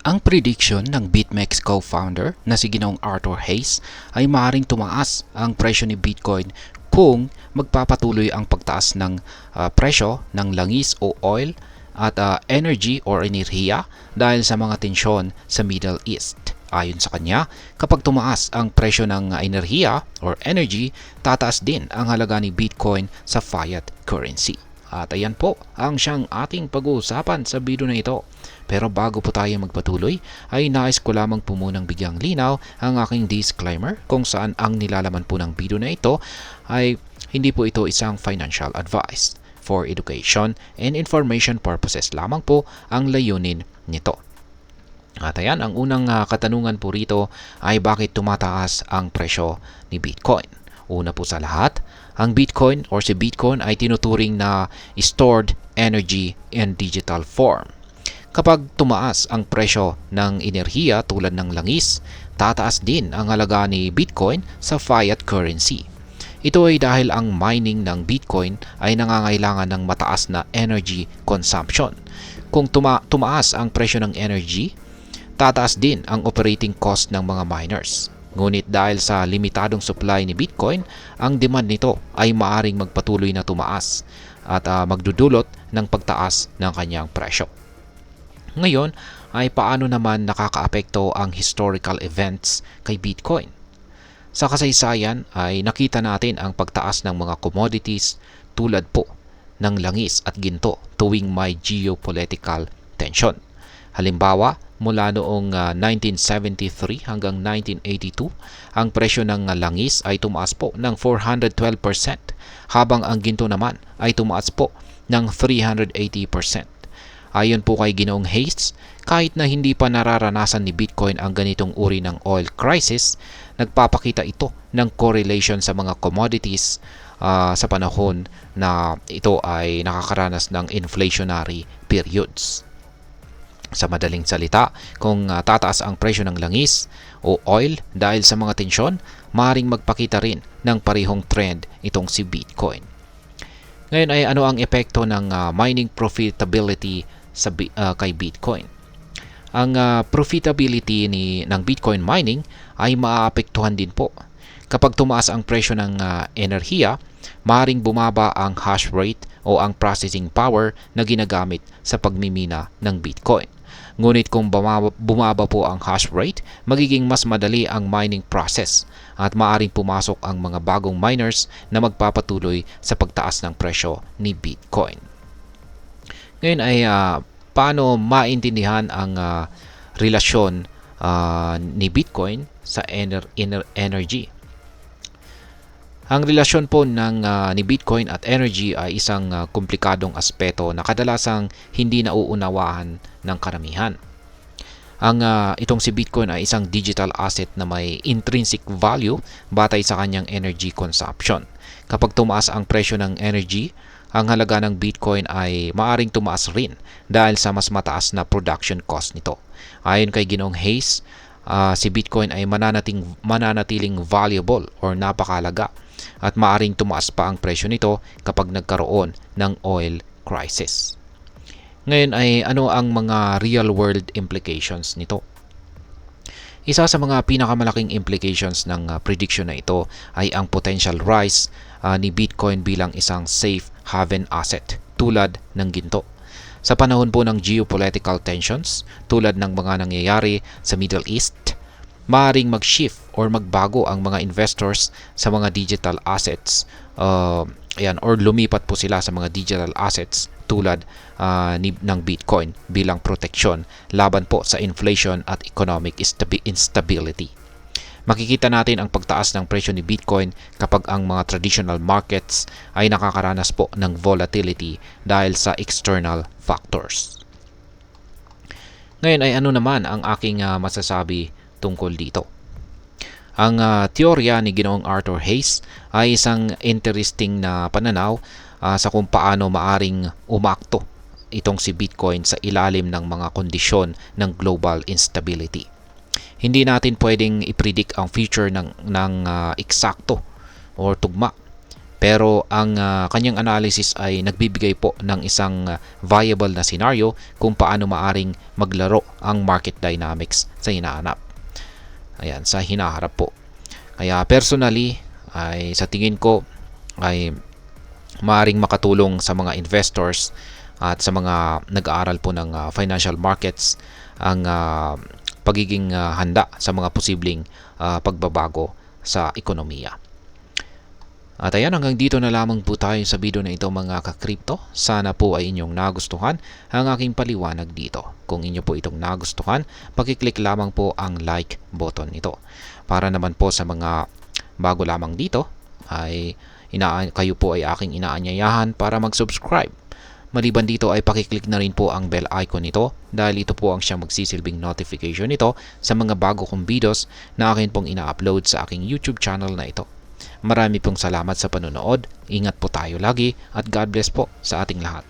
Ang prediction ng BitMEX co-founder na si Ginoong Arthur Hayes ay maaaring tumaas ang presyo ni Bitcoin kung magpapatuloy ang pagtaas ng presyo ng langis o oil at energy or enerhiya dahil sa mga tensyon sa Middle East. Ayon sa kanya, kapag tumaas ang presyo ng enerhiya or energy, tataas din ang halaga ni Bitcoin sa fiat currency. At ayan po ang siyang ating pag-uusapan sa video na ito. Pero bago po tayo magpatuloy, ay nais ko lamang po munang bigyang linaw ang aking disclaimer kung saan ang nilalaman po ng video na ito ay hindi po ito isang financial advice. For education and information purposes lamang po ang layunin nito. At ayan, ang unang katanungan po rito ay bakit tumataas ang presyo ni Bitcoin. Una po sa lahat, ang Bitcoin or si Bitcoin ay tinuturing na stored energy in digital form. Kapag tumaas ang presyo ng enerhiya tulad ng langis, tataas din ang halaga ni Bitcoin sa fiat currency. Ito ay dahil ang mining ng Bitcoin ay nangangailangan ng mataas na energy consumption. Kung tumaas ang presyo ng energy, tataas din ang operating cost ng mga miners. Ngunit dahil sa limitadong supply ni Bitcoin, ang demand nito ay maaring magpatuloy na tumaas at magdudulot ng pagtaas ng kanyang presyo. Ngayon ay paano naman nakakaapekto ang historical events kay Bitcoin? Sa kasaysayan ay nakita natin ang pagtaas ng mga commodities tulad po ng langis at ginto tuwing may geopolitical tension. Halimbawa, mula noong 1973 hanggang 1982, ang presyo ng langis ay tumaas po ng 412% habang ang ginto naman ay tumaas po ng 380%. Ayon po kay Ginoong Hayes, kahit na hindi pa nararanasan ni Bitcoin ang ganitong uri ng oil crisis, nagpapakita ito ng correlation sa mga commodities sa panahon na ito ay nakakaranas ng inflationary periods. Sa madaling salita, kung tataas ang presyo ng langis o oil dahil sa mga tensyon, maaaring magpakita rin ng parehong trend itong si Bitcoin. Ngayon ay ano ang epekto ng mining profitability kay Bitcoin? Ang profitability ng Bitcoin mining ay maaapektuhan din po. Kapag tumaas ang presyo ng enerhiya, maaaring bumaba ang hash rate o ang processing power na ginagamit sa pagmimina ng Bitcoin. Ngunit kung bumaba po ang hash rate, magiging mas madali ang mining process at maaaring pumasok ang mga bagong miners na magpapatuloy sa pagtaas ng presyo ni Bitcoin. Ngayon ay paano maintindihan ang relasyon ni Bitcoin sa energy? Ang relasyon po ni Bitcoin at energy ay isang komplikadong aspeto na kadalasang hindi nauunawahan ng karamihan. Itong si Bitcoin ay isang digital asset na may intrinsic value batay sa kanyang energy consumption. Kapag tumaas ang presyo ng energy, ang halaga ng Bitcoin ay maaring tumaas rin dahil sa mas mataas na production cost nito. Ayon kay Ginoong Hayes, si Bitcoin ay mananatiling valuable or napakahalaga at maaring tumaas pa ang presyo nito kapag nagkaroon ng oil crisis. Ngayon ay ano ang mga real world implications nito? Isa sa mga pinakamalaking implications ng prediction na ito ay ang potential rise ni Bitcoin bilang isang safe haven asset tulad ng ginto. Sa panahon po ng geopolitical tensions tulad ng mga nangyayari sa Middle East, maaaring mag-shift or magbago ang mga investors sa mga digital assets or lumipat po sila sa mga digital assets tulad ng Bitcoin bilang proteksyon laban po sa inflation at economic instability. Makikita natin ang pagtaas ng presyo ni Bitcoin kapag ang mga traditional markets ay nakakaranas po ng volatility dahil sa external factors. Ngayon ay ano naman ang aking masasabi tungkol dito? Ang teorya ni Ginoong Arthur Hayes ay isang interesting na pananaw sa kung paano maaring umakto itong si Bitcoin sa ilalim ng mga kondisyon ng global instability. Hindi natin pwedeng i-predict ang future ng eksakto or tugma. Pero ang kanyang analysis ay nagbibigay po ng isang viable na scenario kung paano maaring maglaro ang market dynamics sa hinahanap. Ayan, sa hinaharap po. Kaya personally, ay sa tingin ko ay maaring makatulong sa mga investors at sa mga nag-aaral po ng financial markets ang pagiging handa sa mga posibleng pagbabago sa ekonomiya. At ayan, hanggang dito na lamang po tayo sa video na ito mga ka-crypto. Sana po ay inyong nagustuhan ang aking paliwanag dito. Kung inyo po itong nagustuhan, pakiclick lamang po ang like button nito. Para naman po sa mga bago lamang dito, ay kayo po ay aking inaanyayahan para mag-subscribe. Maliban dito ay pakiclick na rin po ang bell icon nito dahil ito po ang siyang magsisilbing notification nito sa mga bago kong videos na akin pong ina-upload sa aking YouTube channel na ito. Marami pong salamat sa panonood, ingat po tayo lagi at God bless po sa ating lahat.